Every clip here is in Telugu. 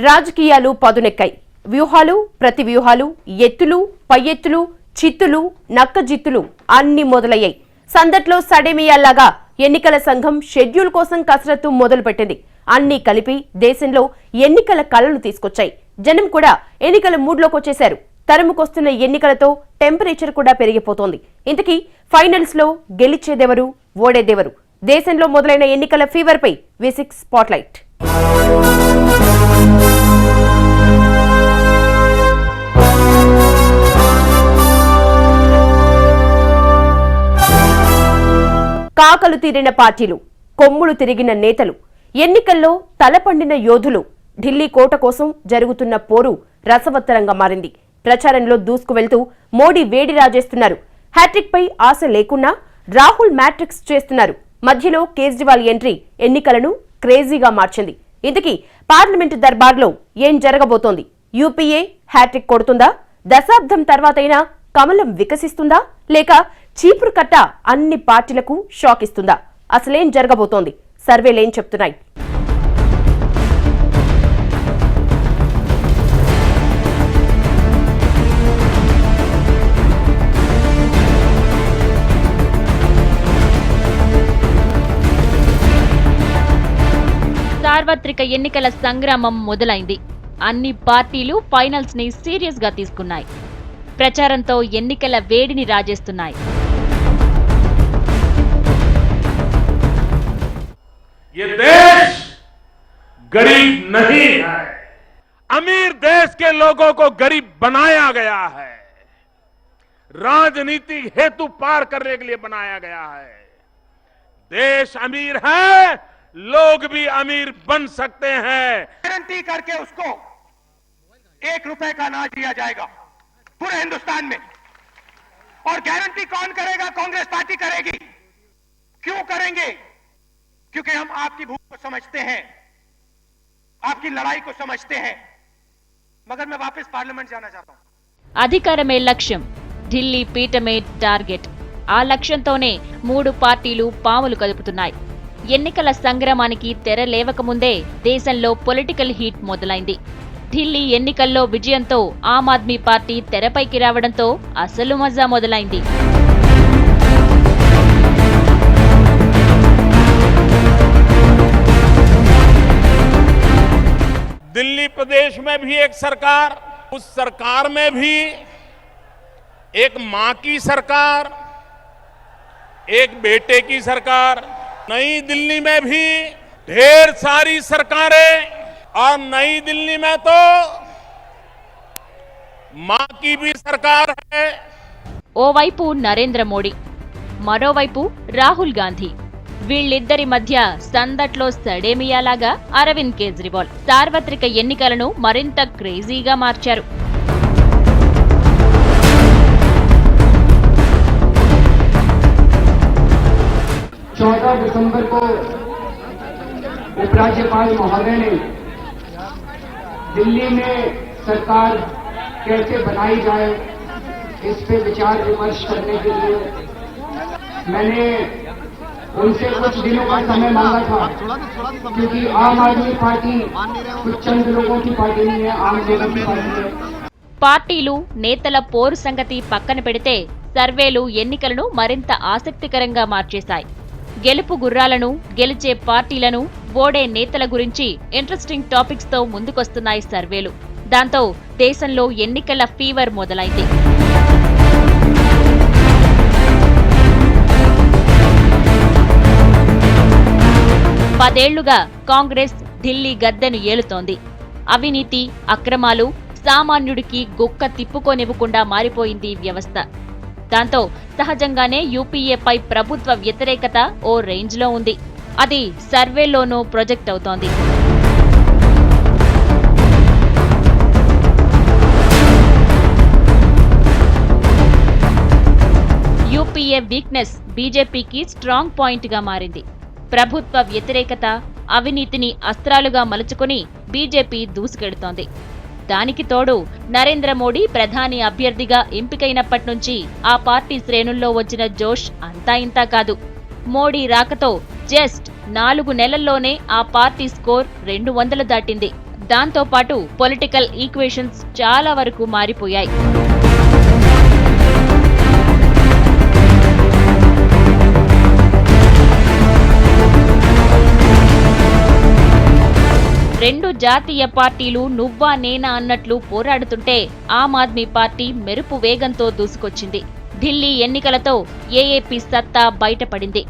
రాజకీయాలు పదునెక్కాయి. వ్యూహాలు, ప్రతి వ్యూహాలు, ఎత్తులు, పై ఎత్తులు, చిత్తులు, నక్కజిత్తులు అన్ని మొదలయ్యాయి. సందట్లో సడేమియాల్లాగా ఎన్నికల సంఘం షెడ్యూల్ కోసం కసరత్తు మొదలుపెట్టింది. అన్ని కలిపి దేశంలో ఎన్నికల కళలు తీసుకొచ్చాయి. జనం కూడా ఎన్నికల మూడ్లోకి వచ్చేశారు. తరుముకొస్తున్న ఎన్నికలతో టెంపరేచర్ కూడా పెరిగిపోతోంది. ఇంతకీ ఫైనల్స్ లో గెలిచేదెవరు, ఓడేదెవరు? దేశంలో మొదలైన ఎన్నికల ఫీవర్ పై V6 స్పాట్లైట్. కాకలు తీరిన పార్టీలు, కొమ్ములు తిరిగిన నేతలు, ఎన్నికల్లో తలపండిన యోధులు. ఢిల్లీ కోట కోసం జరుగుతున్న పోరు రసవత్తరంగా మారింది. ప్రచారంలో దూసుకువెళ్తూ మోడీ వేడి రాజేస్తున్నారు. హ్యాట్రిక్ పై ఆశ లేకున్నా రాహుల్ మ్యాట్రిక్స్ చేస్తున్నారు. మధ్యలో కేజ్రీవాల్ ఎంట్రీ ఎన్నికలను క్రేజీగా మార్చింది. ఇంతకీ పార్లమెంటు దర్బార్లో ఏం జరగబోతోంది? యూపీఏ హ్యాట్రిక్ కొడుతుందా? దశాబ్దం తర్వాతైనా కమలం వికసిస్తుందా? లేక చీపురు కట్ట అన్ని పార్టీలకు షాక్ ఇస్తుందా? అసలేం జరగబోతోంది? సర్వేలేం చెప్తున్నాయి? సార్వత్రిక ఎన్నికల సంగ్రామం మొదలైంది. అన్ని పార్టీలు ఫైనల్స్ ని సీరియస్ గా తీసుకున్నాయి. ప్రచారంతో ఎన్నికల వేడిని రాజేస్తున్నాయి. ये देश गरीब नहीं है, अमीर देश के लोगों को गरीब बनाया गया है, राजनीतिक हेतु पार करने के लिए बनाया गया है। देश अमीर है, लोग भी अमीर बन सकते हैं। गारंटी करके उसको 1 रुपए का अनाज दिया जाएगा पूरे हिंदुस्तान में। और गारंटी कौन करेगा? कांग्रेस पार्टी करेगी। क्यों करेंगे? क्योंकि हम आपकी भूख को समझते हैं, आपकी लड़ाई को समझते हैं। मगर मैं वापस पार्लियामेंट जाना चाहता हूं. అధికారమే లక్ష్యం, ఢిల్లీ పీఠమే టార్గెట్. ఆ లక్ష్యంతోనే 3 పార్టీలు పాములు కదుపుతున్నాయి. ఎన్నికల సంగ్రామానికి తెర లేవకముందే దేశంలో పొలిటికల్ హీట్ మొదలైంది. ఢిల్లీ ఎన్నికల్లో విజయంతో ఆమ్ ఆద్మీ పార్టీ తెరపైకి రావడంతో అసలు మజా మొదలైంది. दिल्ली प्रदेश में भी एक सरकार, उस सरकार में भी एक मां की सरकार, एक बेटे की सरकार, नई दिल्ली में भी ढेर सारी सरकारें, और नई दिल्ली में तो मां की भी सरकार है. ఓవైపు నరేంద్ర మోడీ, మరోవైపు రాహుల్ గాంధీ. వీళ్ళిద్దరి మధ్య సందట్లో సడేమియాలాగా అరవింద్ కేజ్రీవాల్ సార్వత్రిక ఎన్నికలను మరింత క్రేజీగా మార్చారు. 14 दिसंबर को उपराज्यपाल महोदय ने दिल्ली में सरकार कैसे बनाई जाए इस पे विचार विमर्श करने के लिए मैंने उनसे कुछ दिनों का समय मांगा था, क्योंकि आम आदमी पार्टी कुछ चंद लोगों की पार्टी नहीं है, आम लोगों की पार्टी है. పార్టీలు నేతల పోరు సంగతి పక్కన పెడితే సర్వేలు ఎన్నికలను మరింత ఆసక్తికరంగా మార్చేశాయి. గెలుపు గుర్రాలను, గెలిచే పార్టీలను, ఓడే నేతల గురించి ఇంట్రెస్టింగ్ టాపిక్స్ తో ముందుకొస్తున్నాయి సర్వేలు. దాంతో దేశంలో ఎన్నికల ఫీవర్ మొదలైంది. పదేళ్లుగా కాంగ్రెస్ ఢిల్లీ గద్దెను ఏలుతోంది. అవినీతి, అక్రమాలు సామాన్యుడికి గుక్క తిప్పుకోనివ్వకుండా మారిపోయింది వ్యవస్థ. దాంతో సహజంగానే యూపీఏపై ప్రభుత్వ వ్యతిరేకత ఓ రేంజ్లో ఉంది. అది సర్వేలోనూ ప్రొజెక్ట్ అవుతోంది. యూపీఏ వీక్నెస్ బీజేపీకి స్ట్రాంగ్ పాయింట్ గా మారింది. ప్రభుత్వ వ్యతిరేకత, అవినీతిని అస్త్రాలుగా మలుచుకుని బీజేపీ దూసుకెడుతోంది. దానికి తోడు నరేంద్ర మోడీ ప్రధాని అభ్యర్థిగా ఎంపికైనప్పటి నుంచి ఆ పార్టీ శ్రేణుల్లో వచ్చిన జోష్ అంతా ఇంతా కాదు. మోడీ రాకతో జస్ట్ 4 నెలల్లోనే ఆ పార్టీ స్కోర్ 200 దాటింది. దాంతోపాటు పొలిటికల్ ఈక్వేషన్స్ చాలా వరకు మారిపోయాయి. రెండు జాతీయ పార్టీలు నువ్వా నేనా అన్నట్లు పోరాడుతుంటే ఆమ్ ఆద్మీ పార్టీ మెరుపు వేగంతో దూసుకొచ్చింది. ఢిల్లీ ఎన్నికలతో ఏఏపీ సత్తా బయటపడింది.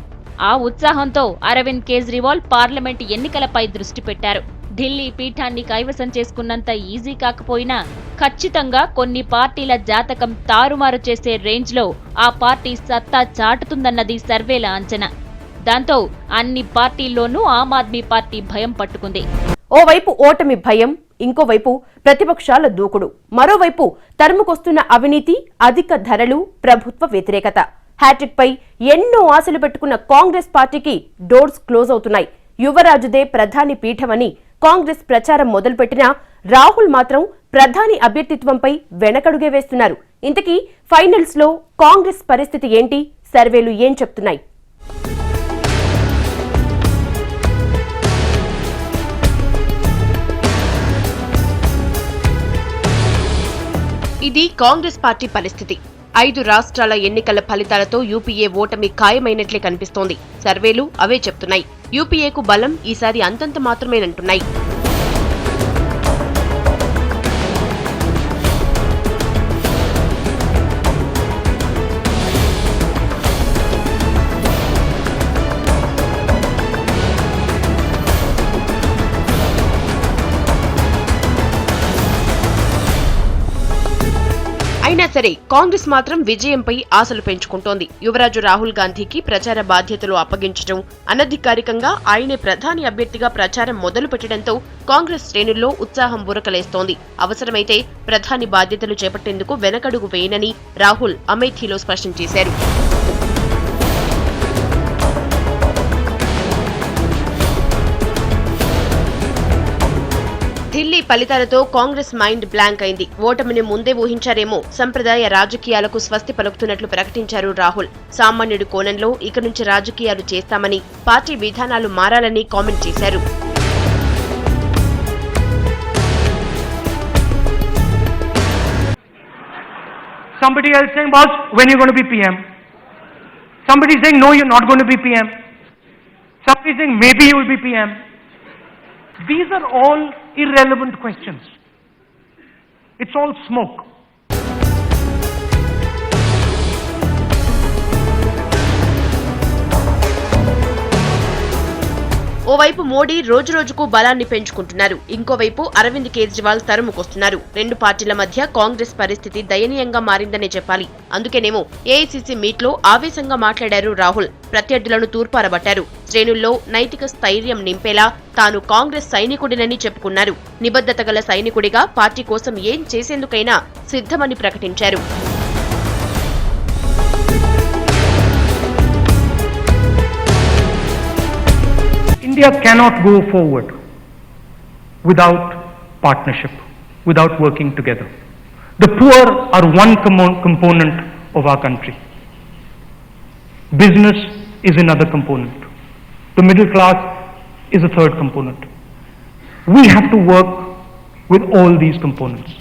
ఆ ఉత్సాహంతో అరవింద్ కేజ్రీవాల్ పార్లమెంట్ ఎన్నికలపై దృష్టి పెట్టారు. ఢిల్లీ పీఠాన్ని కైవసం చేసుకున్నంత ఈజీ కాకపోయినా ఖచ్చితంగా కొన్ని పార్టీల జాతకం తారుమారు చేసే రేంజ్లో ఆ పార్టీ సత్తా చాటుతుందన్నది సర్వేల అంచనా. దాంతో అన్ని పార్టీల్లోనూ ఆమ్ ఆద్మీ పార్టీ భయం పట్టుకుంది. ఓవైపు ఓటమి భయం, ఇంకోవైపు ప్రతిపక్షాల దూకుడు, మరోవైపు తరుముకొస్తున్న అవినీతి, అధిక ధరలు, ప్రభుత్వ వ్యతిరేకత. హ్యాట్రిక్ పై ఎన్నో ఆశలు పెట్టుకున్న కాంగ్రెస్ పార్టీకి డోర్స్ క్లోజ్ అవుతున్నాయి. యువరాజుదే ప్రధాని పీఠమని కాంగ్రెస్ ప్రచారం మొదలుపెట్టినా రాహుల్ మాత్రం ప్రధాని అభ్యర్థిత్వంపై వెనకడుగే వేస్తున్నారు. ఇంతకీ ఫైనల్స్ లో కాంగ్రెస్ పరిస్థితి ఏంటి? సర్వేలు ఏం చెప్తున్నాయి? ఇది కాంగ్రెస్ పార్టీ పరిస్థితి. 5 రాష్ట్రాల ఎన్నికల ఫలితాలతో యూపీఏ ఓటమి ఖాయమైనట్లే కనిపిస్తోంది. సర్వేలు అవే చెప్తున్నాయి. యూపీఏకు బలం ఈసారి అంతంత మాత్రమేనంటున్నాయి. అయినా సరే కాంగ్రెస్ మాత్రం విజయంపై ఆశలు పెంచుకుంటోంది. యువరాజు రాహుల్ గాంధీకి ప్రచార బాధ్యతలు అప్పగించడం, అనధికారికంగా ఆయనే ప్రధాని అభ్యర్థిగా ప్రచారం మొదలు పెట్టడంతో కాంగ్రెస్ శ్రేణుల్లో ఉత్సాహం బురకలేస్తోంది. అవసరమైతే ప్రధాని బాధ్యతలు చేపట్టేందుకు వెనకడుగు వేయనని రాహుల్ అమేథీలో స్పష్టం చేశారు. ఢిల్లీ ఫలితాలతో కాంగ్రెస్ మైండ్ బ్లాంక్ అయింది. ఓటమిని ముందే ఊహించారేమో. సంప్రదాయ రాజకీయాలకు స్వస్తి పలుకుతున్నట్లు ప్రకటించారు రాహుల్. సామాన్యుడి కోణంలో ఇక నుంచి రాజకీయాలు చేస్తామని, పార్టీ విధానాలు మారాలని కామెంట్ చేశారు. Somebody else saying, boss, when you're going to be PM? Somebody saying, no, you're not going to be PM. Somebody saying, maybe you will be PM. These are all irrelevant questions. It's all smoke. ఓవైపు మోడీ రోజురోజుకు బలాన్ని పెంచుకుంటున్నారు. ఇంకోవైపు అరవింద్ కేజ్రీవాల్ తరుముకొస్తున్నారు. రెండు పార్టీల మధ్య కాంగ్రెస్ పరిస్థితి దయనీయంగా మారిందనే చెప్పాలి. అందుకేనేమో ఏఐసీసీ మీట్లో ఆవేశంగా మాట్లాడారు రాహుల్. ప్రత్యర్థులను తూర్పారబట్టారు. శ్రేణుల్లో నైతిక స్థైర్యం నింపేలా తాను కాంగ్రెస్ సైనికుడినని చెప్పుకున్నారు. నిబద్ధత గల సైనికుడిగా పార్టీ కోసం ఏం చేసేందుకైనా సిద్ధమని ప్రకటించారు. India cannot go forward without partnership, without working together. The poor are one component of our country. Business is another component. The middle class is a third component. We have to work with all these components.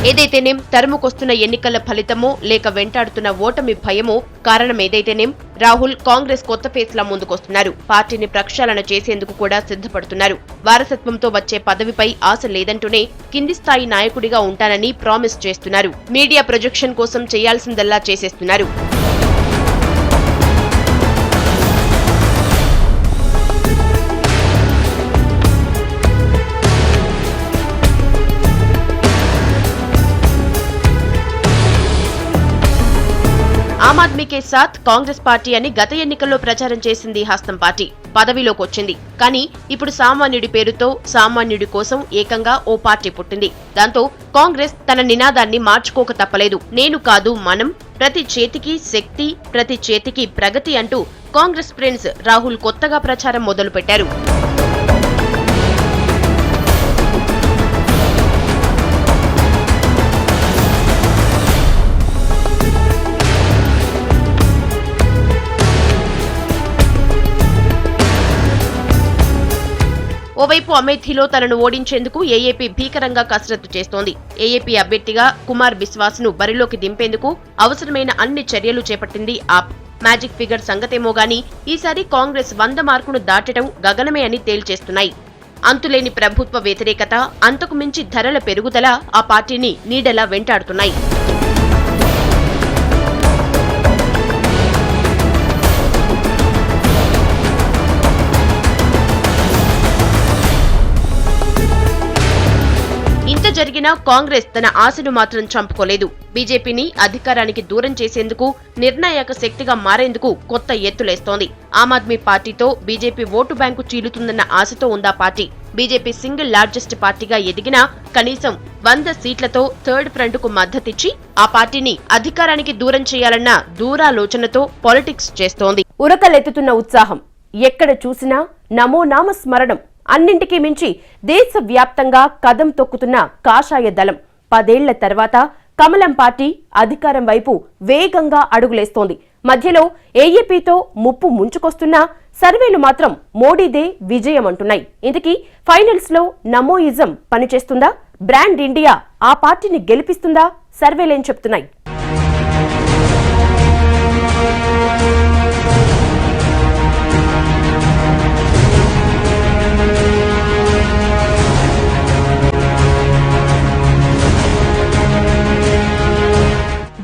ఏదైతేనేం తరుముకొస్తున్న ఎన్నికల ఫలితమో లేక వెంటాడుతున్న ఓటమి భయమో కారణమేదైతేనేం రాహుల్ కాంగ్రెస్ కొత్త ఫేస్లా ముందుకొస్తున్నారు. పార్టీని ప్రక్షాళన చేసేందుకు కూడా సిద్ధపడుతున్నారు. వారసత్వంతో వచ్చే పదవిపై ఆశ లేదంటూనే కింది స్థాయి నాయకుడిగా ఉంటానని ప్రామిస్ చేస్తున్నారు. మీడియా ప్రొజెక్షన్ కోసం చేయాల్సిందల్లా చేసేస్తున్నారు. ఆమ్ ఆద్మీకే సాత్ కాంగ్రెస్ పార్టీ అని గత ఎన్నికల్లో ప్రచారం చేసింది హస్తం పార్టీ. పదవిలోకి వచ్చింది. కానీ ఇప్పుడు సామాన్యుడి పేరుతో సామాన్యుడి కోసం ఏకంగా ఓ పార్టీ పుట్టింది. దాంతో కాంగ్రెస్ తన నినాదాన్ని మార్చుకోక తప్పలేదు. నేను కాదు మనం, ప్రతి చేతికి శక్తి, ప్రతి చేతికి ప్రగతి అంటూ కాంగ్రెస్ ప్రిన్స్ రాహుల్ కొత్తగా ప్రచారం మొదలుపెట్టారు. ఓవైపు అమేథీలో తనను ఓడించేందుకు ఏఏపీ భీకరంగా కసరత్తు చేస్తోంది. ఏఏపీ అభ్యర్థిగా కుమార్ బిస్వాస్ ను బరిలోకి దింపేందుకు అవసరమైన అన్ని చర్యలు చేపట్టింది ఆప్. మ్యాజిక్ ఫిగర్ సంగతేమో గాని ఈసారి కాంగ్రెస్ 100 మార్కును దాటడం గగనమే అని తేల్చేస్తున్నాయి. అంతులేని ప్రభుత్వ వ్యతిరేకత, అంతకు మించి ధరల పెరుగుదల ఆ పార్టీని నీడలా వెంటాడుతున్నాయి. ఇంత జరిగినా కాంగ్రెస్ తన ఆశను మాత్రం చంపుకోలేదు. బీజేపీని అధికారానికి దూరం చేసేందుకు, నిర్ణాయక శక్తిగా మారేందుకు కొత్త ఎత్తులేస్తోంది. ఆమ్ ఆద్మీ పార్టీతో బీజేపీ ఓటు బ్యాంకు చీలుతుందన్న ఆశతో ఉందా పార్టీ. బీజేపీ సింగిల్ లార్జెస్ట్ పార్టీగా ఎదిగినా కనీసం 100 సీట్లతో థర్డ్ ఫ్రంట్ కు మద్దతిచ్చి ఆ పార్టీని అధికారానికి దూరం చేయాలన్న దూరాలోచనతో పాలిటిక్స్ చేస్తోంది. ఉరకలెత్తుతున్న ఉత్సాహం, ఎక్కడ చూసినా నమో నామ స్మరణం. అన్నింటికీ మించి దేశవ్యాప్తంగా కదం తొక్కుతున్న కాషాయ దళం 10 ఏళ్ల తర్వాత కమలం పార్టీ అధికారం వైపు వేగంగా అడుగులేస్తోంది. మధ్యలో ఏఏపీతో ముప్పు ముంచుకొస్తున్నా సర్వేలు మాత్రం మోడీదే విజయం అంటున్నాయి. ఇందుకీ ఫైనల్స్ లో నమోయిజం పనిచేస్తుందా? బ్రాండ్ ఇండియా ఆ పార్టీని గెలిపిస్తుందా? సర్వేలేం చెప్తున్నాయి?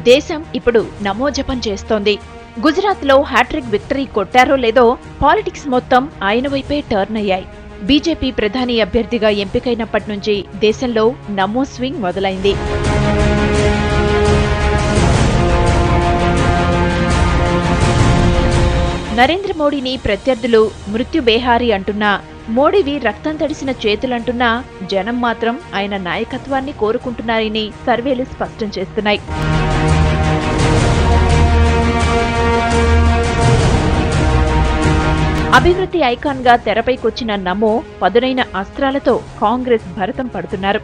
దేశం ఇప్పుడు నమోజపం చేస్తోంది. గుజరాత్ లో హ్యాట్రిక్ విక్టరీ కొట్టారో లేదో పాలిటిక్స్ మొత్తం ఆయన వైపే టర్న్ అయ్యాయి. బీజేపీ ప్రధాని అభ్యర్థిగా ఎంపికైనప్పటి నుంచి దేశంలో నమో స్వింగ్ మొదలైంది. నరేంద్ర మోడీని ప్రత్యర్థులు మృత్యుబేహారి అంటున్నా, మోడీవి రక్తం తడిసిన చేతులంటున్నా జనం మాత్రం ఆయన నాయకత్వాన్ని కోరుకుంటున్నారని సర్వేలు స్పష్టం చేస్తున్నాయి. అభివృద్ధి ఐకాన్ గా తెరపైకొచ్చిన నమో పదునైన అస్త్రాలతో కాంగ్రెస్ భరతం పడుతున్నారు.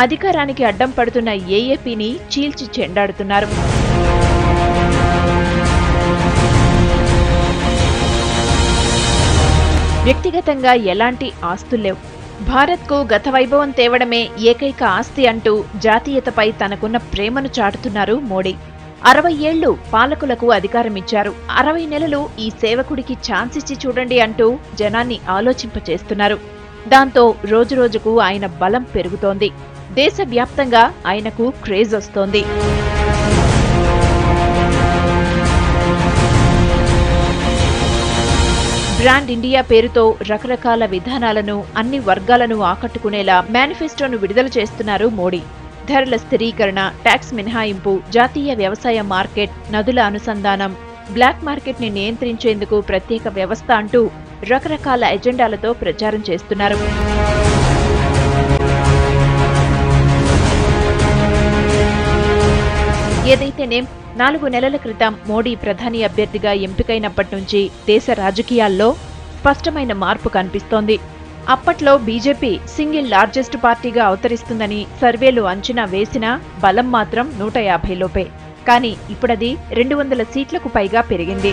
అధికారానికి అడ్డం పడుతున్న ఏఏపీని చీల్చి చెండాడుతున్నారు. వ్యక్తిగతంగా ఎలాంటి ఆస్తుల్లేవు. భారత్కు గత వైభవం తేవడమే ఏకైక ఆస్తి అంటూ జాతీయతపై తనకున్న ప్రేమను చాటుతున్నారు మోడీ. 60 ఏళ్లు పాలకులకు అధికారమిచ్చారు. 60 నెలలు ఈ సేవకుడికి ఛాన్స్ ఇచ్చి చూడండి అంటూ జనాన్ని ఆలోచింపచేస్తున్నారు. దాంతో రోజురోజుకు ఆయన బలం పెరుగుతోంది. దేశవ్యాప్తంగా ఆయనకు క్రేజ్ వస్తోంది. బ్రాండ్ ఇండియా పేరుతో రకరకాల విధానాలను, అన్ని వర్గాలను ఆకట్టుకునేలా మేనిఫెస్టోను విడుదల చేస్తున్నారు మోడీ. ధరల స్థిరీకరణ, ట్యాక్స్ మినహాయింపు, జాతీయ వ్యవసాయ మార్కెట్, నదుల అనుసంధానం, బ్లాక్ మార్కెట్ ని నియంత్రించేందుకు ప్రత్యేక వ్యవస్థ అంటూ రకరకాల ఎజెండాలతో ప్రచారం చేస్తున్నారు. ఏదైతేనేం 4 నెలల క్రితం మోడీ ప్రధాని అభ్యర్థిగా ఎంపికైనప్పటి నుంచి దేశ రాజకీయాల్లో స్పష్టమైన మార్పు కనిపిస్తోంది. అప్పట్లో బీజేపీ సింగిల్ లార్జెస్ట్ పార్టీగా అవతరిస్తుందని సర్వేలు అంచనా వేసినా బలం మాత్రం 150 లోపే. కానీ ఇప్పుడది 200 సీట్లకు పైగా పెరిగింది.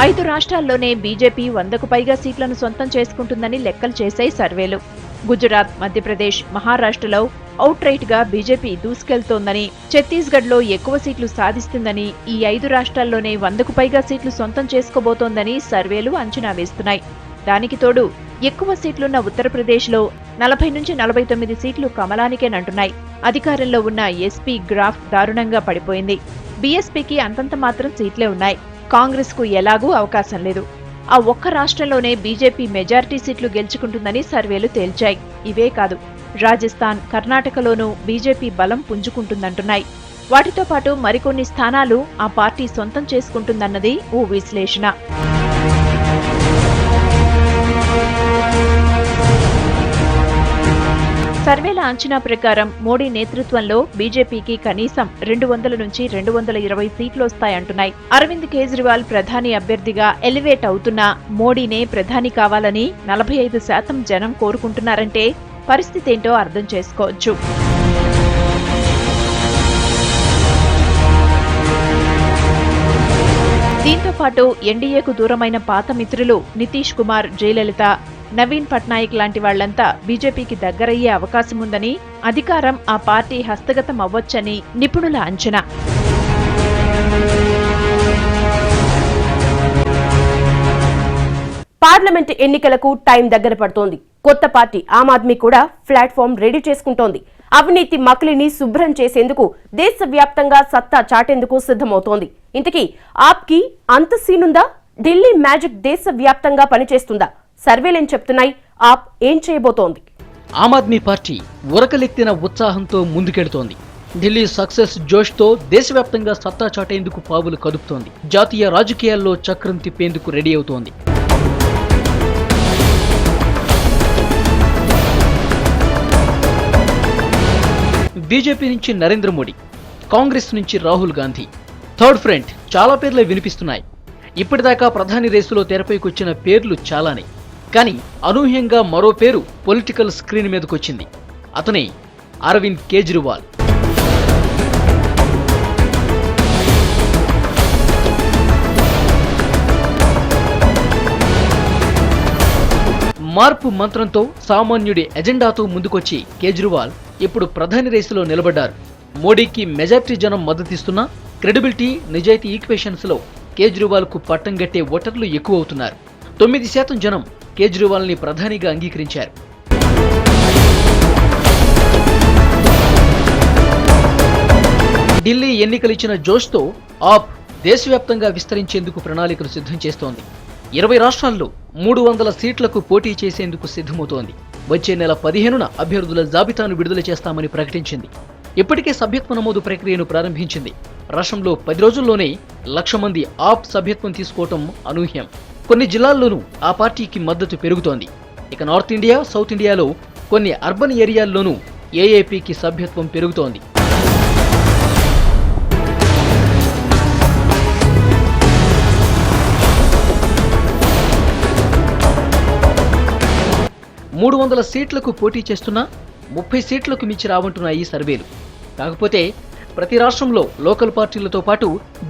ఐదు రాష్ట్రాల్లోనే బీజేపీ 100కు పైగా సీట్లను సొంతం చేసుకుంటుందని లెక్కలు చేశాయి సర్వేలు. గుజరాత్, మధ్యప్రదేశ్, మహారాష్ట్రలో అవుట్ రైట్ గా బీజేపీ దూసుకెళ్తోందని, ఛత్తీస్గఢ్లో ఎక్కువ సీట్లు సాధిస్తుందని, ఈ 5 రాష్ట్రాల్లోనే 100కు పైగా సీట్లు సొంతం చేసుకోబోతోందని సర్వేలు అంచనా వేస్తున్నాయి. దానికి తోడు ఎక్కువ సీట్లున్న ఉత్తరప్రదేశ్లో 40 నుంచి 49 సీట్లు కమలానికేనంటున్నాయి. అధికారంలో ఉన్న ఎస్పీ గ్రాఫ్ దారుణంగా పడిపోయింది. బీఎస్పీకి అంతంత మాత్రం సీట్లే ఉన్నాయి. కాంగ్రెస్ కు ఎలాగూ అవకాశం లేదు. ఆ ఒక్క రాష్ట్రంలోనే బీజేపీ మెజారిటీ సీట్లు గెలుచుకుంటుందని సర్వేలు తేల్చాయి. ఇవే కాదు, రాజస్థాన్, కర్ణాటకలోనూ బీజేపీ బలం పుంజుకుంటుందంటున్నాయి. వాటితో పాటు మరికొన్ని స్థానాలు ఆ పార్టీ సొంతం చేసుకుంటుందన్నది ఓ విశ్లేషణ. సర్వేల అంచనా ప్రకారం మోడీ నేతృత్వంలో బీజేపీకి కనీసం 200 నుంచి 220 సీట్లు వస్తాయంటున్నాయి. అరవింద్ కేజ్రీవాల్ ప్రధాని అభ్యర్థిగా ఎలివేట్ అవుతున్నా మోడీనే ప్రధాని కావాలని 45% జనం కోరుకుంటున్నారంటే పరిస్థితేంటో అర్థం చేసుకోవచ్చు. దీంతో పాటు ఎన్డీఏకు దూరమైన పాత మిత్రులు నితీష్ కుమార్, జయలలిత, నవీన్ పట్నాయక్ లాంటి వాళ్లంతా బీజేపీకి దగ్గరయ్యే అవకాశముందని, అధికారం ఆ పార్టీ హస్తగతం అవ్వొచ్చని నిపుణుల అంచనా. పార్లమెంట్ ఎన్నికలకు టైం దగ్గర పడుతోంది. కొత్త పార్టీ ఆమ్ ఆద్మీ కూడా ప్లాట్ఫామ్ రెడీ చేసుకుంటోంది. అవినీతి మకిలిని శుభ్రం చేసేందుకు దేశవ్యాప్తంగా సత్తా చాటేందుకు సిద్ధమవుతోంది. ఇంతకీ ఆప్కి అంత సీనుందా? ఢిల్లీ మ్యాజిక్ దేశవ్యాప్తంగా పనిచేస్తుందా? సర్వేలేం చెప్తున్నాయి? ఆప్ ఏం చేయబోతోంది? ఆమ్ ఆద్మీ పార్టీ ఉరకలెత్తిన ఉత్సాహంతో ముందుకెడుతోంది. ఢిల్లీ సక్సెస్ జోష్తో దేశవ్యాప్తంగా సత్తా చాటేందుకు పావులు కదుపుతోంది. జాతీయ రాజకీయాల్లో చక్రం తిప్పేందుకు రెడీ అవుతోంది. బీజేపీ నుంచి నరేంద్ర మోడీ, కాంగ్రెస్ నుంచి రాహుల్ గాంధీ, థర్డ్ ఫ్రంట్ చాలా పేర్లే వినిపిస్తున్నాయి. ఇప్పటిదాకా ప్రధాని రేసులో తెరపైకొచ్చిన పేర్లు చాలానే. కానీ అనూహ్యంగా మరో పేరు పొలిటికల్ స్క్రీన్ మీదకొచ్చింది. అతనే అరవింద్ కేజ్రీవాల్. మార్పు మంత్రంతో, సామాన్యుడి ఎజెండాతో ముందుకొచ్చి కేజ్రీవాల్ ఇప్పుడు ప్రధాని రేసులో నిలబడ్డారు. మోడీకి మెజార్టీ జనం మద్దతిస్తున్నా క్రెడిబిలిటీ, నిజాయితీ ఈక్వేషన్స్ లో కేజ్రీవాల్ కు పట్టం గట్టే ఓటర్లు ఎక్కువ అవుతున్నారు. 9% జనం కేజ్రీవాల్ ని ప్రధానిగా అంగీకరించారు. ఢిల్లీ ఎన్నికలిచ్చిన జోష్తో ఆప్ దేశవ్యాప్తంగా విస్తరించేందుకు ప్రణాళికలు సిద్ధం చేస్తోంది. 20 రాష్ట్రాల్లో 300 సీట్లకు పోటీ చేసేందుకు సిద్ధమవుతోంది. వచ్చే నెల 15న అభ్యర్థుల జాబితాను విడుదల చేస్తామని ప్రకటించింది. ఇప్పటికే సభ్యత్వ నమోదు ప్రక్రియను ప్రారంభించింది. రాష్ట్రంలో 10 రోజుల్లోనే 1,00,000 మంది ఆప్ సభ్యత్వం తీసుకోవటం అనూహ్యం. కొన్ని జిల్లాల్లోనూ ఆ పార్టీకి మద్దతు పెరుగుతోంది. ఇక నార్త్ ఇండియా, సౌత్ ఇండియాలో కొన్ని అర్బన్ ఏరియాల్లోనూ ఏఏపీకి సభ్యత్వం పెరుగుతోంది. మూడు 300 సీట్లకు పోటీ చేస్తున్నా 30 సీట్లకు మించి రావంటున్నాయి ఈ సర్వేలు. కాకపోతే ప్రతి రాష్ట్రంలో లోకల్ పార్టీలతో పాటు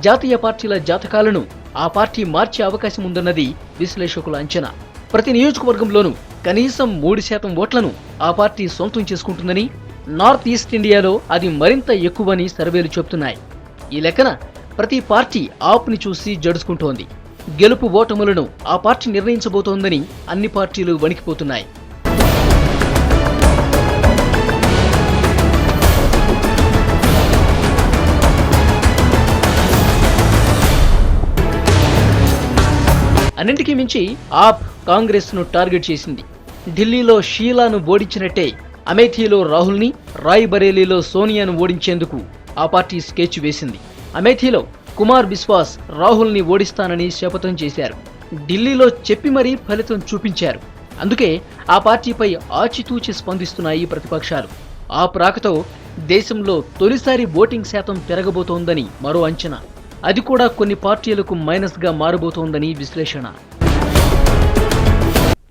జాతీయ పార్టీల జాతకాలను ఆ పార్టీ మార్చే అవకాశం ఉందన్నది విశ్లేషకుల అంచనా. ప్రతి నియోజకవర్గంలోనూ కనీసం 3% ఓట్లను ఆ పార్టీ సొంతం చేసుకుంటుందని, నార్త్ ఈస్ట్ ఇండియాలో అది మరింత ఎక్కువని సర్వేలు చెబుతున్నాయి. ఈ లెక్కన ప్రతి పార్టీ ఆప్ని చూసి జడుచుకుంటోంది. గెలుపు ఓటములను ఆ పార్టీ నిర్ణయించబోతోందని అన్ని పార్టీలు వణికిపోతున్నాయి. అన్నింటికీ మించి ఆప్ కాంగ్రెస్ ను టార్గెట్ చేసింది. ఢిల్లీలో షీలాను ఓడించినట్టే అమేథీలో రాహుల్ని, రాయ్ బరేలీలో సోనియాను ఓడించేందుకు ఆ పార్టీ స్కెచ్ వేసింది. అమేథీలో కుమార్ బిస్వాస్ రాహుల్ని ఓడిస్తానని శపథం చేశారు. ఢిల్లీలో చెప్పి మరీ ఫలితం చూపించారు. అందుకే ఆ పార్టీపై ఆచితూచి స్పందిస్తున్నాయి ప్రతిపక్షాలు. ఆప్ రాకతో దేశంలో తొలిసారి ఓటింగ్ శాతం పెరగబోతోందని మరో అంచనా. అది కూడా కొన్ని పార్టీలకు మైనస్ గా మారబోతోందని విశ్లేషణ.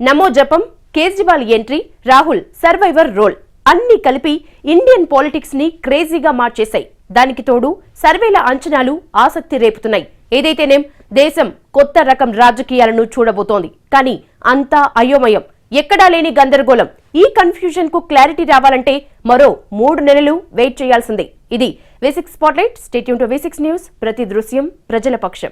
నమో జపం, Kejriwal entry, Rahul survivor role అన్ని కలిపి ఇండియన్ పాలిటిక్స్ ని క్రేజీగా మార్చేశాయి. దానికి తోడు సర్వేల అంచనాలు ఆసక్తి రేపుతున్నాయి. ఏదైతేనేం దేశం కొత్త రకం రాజకీయాలను చూడబోతోంది. కానీ అంతా అయోమయం, ఎక్కడా లేని గందరగోళం. ఈ కన్ఫ్యూజన్ కు క్లారిటీ రావాలంటే మరో 3 నెలలు వెయిట్ చేయాల్సిందే. ఇది V6 spotlight. Stay tune to V6 news. ప్రతి దృశ్యం ప్రజల పక్షం.